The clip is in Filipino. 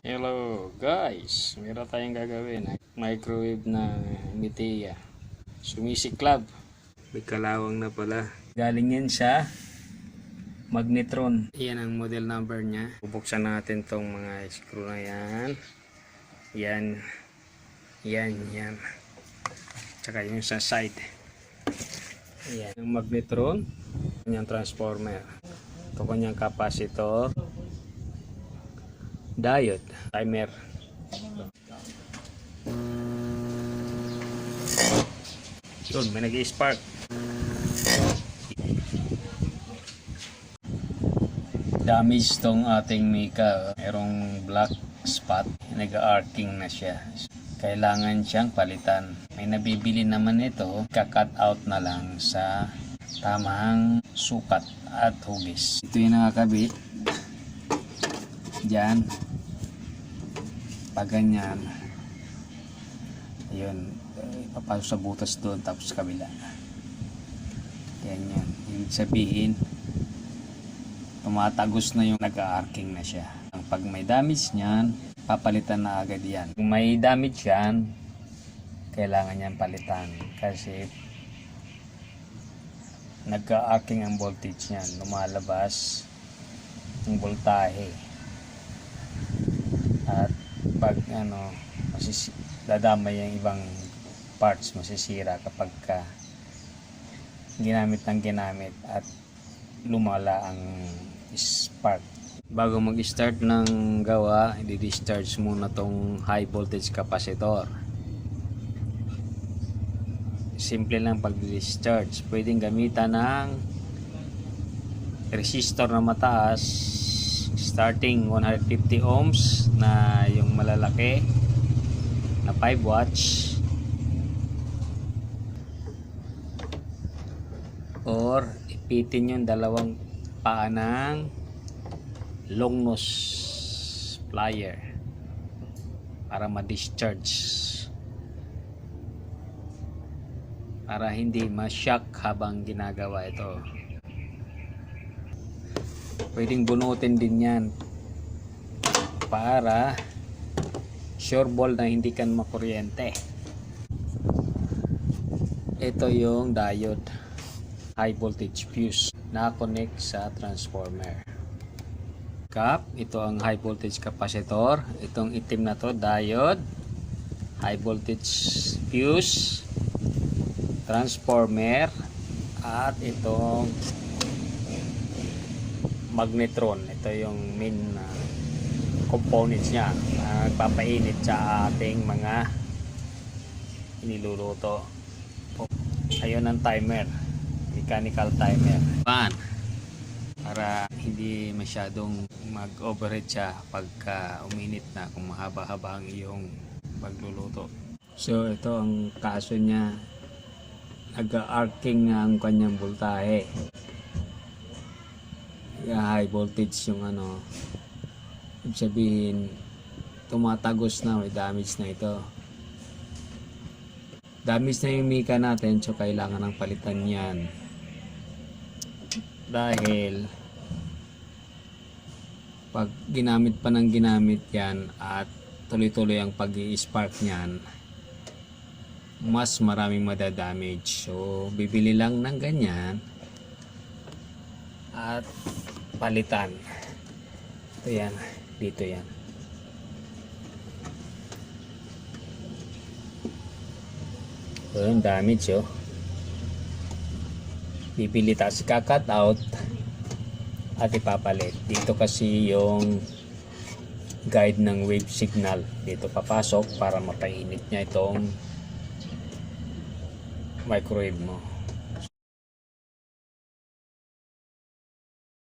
Hello guys, meron tayong gagawin. Microwave na Mitia. Sumisiklab. May kalawang na pala. Galing yan sa Magnetron. Yan ang model number niya. Bubuksan natin tong mga screw na yan. Yan. Tsaka yung sa side. Yan. Yung Magnetron. Yung transformer. Ito kanyang capacitor. Diode, timer. Yun, may nag-i-spark. Damage tong ating Mika. Merong black spot. Nag-arcing na siya. Kailangan siyang palitan. May nabibili naman ito. Ka-cut out na lang sa tamang sukat at hugis. Ito yung nakakabit. Diyan. Pag ganyan. Ayun. Papasok sa butas doon tapos sa kabila. Ganyan. Ibig sabihin tumatagos na yung nag-arcing na siya. Pag may damage niyan, papalitan na agad yan. Kung may damage yan, kailangan niyan palitan. Kasi nag-arcing ang voltage niyan. Lumalabas yung voltahe. At pag dadamay yung ibang parts, masisira kapag ginamit at lumala ang spark. Bago mag-start ng gawa, i-discharge muna tong high voltage capacitor. Simple lang pag-discharge. Pwedeng gamitan ng resistor na mataas, starting 150 ohms na yung malalaki na 5 watts, or ipitin yung dalawang paa ng long nose plier para ma-discharge, para hindi ma-shock habang ginagawa ito. Pwedeng bunutin din yan para sure ball na hindi kan makuryente. Ito yung diode, high voltage fuse na connect sa transformer. Ito ang high voltage capacitor. Itong itim na to, diode, high voltage fuse, transformer, at itong Magnetron. Ito yung main components niya na nagpapainit sa ating mga iniluluto. Ayun ang timer, mechanical timer. Para hindi masyadong mag-overheat siya pagka uminit na, kung mahaba-haba ang iyong pagluluto. So ito ang kaso niya, nag-arcing nga ang kanyang voltahe. High voltage yung ibig sabihin tumatagos na, may damage na ito. Damage na yung Mika natin, so kailangan ng palitan yan. Dahil pag ginamit pa ng ginamit yan at tuloy-tuloy ang pag-i-spark niyan, mas maraming madadamage. So bibili lang ng ganyan at palitan. Ito yan, dito yan. Yung damage bibili tapos ka-cut out at ipapalit. Dito kasi yung guide ng wave signal dito papasok para mapainit niya itong microwave mo.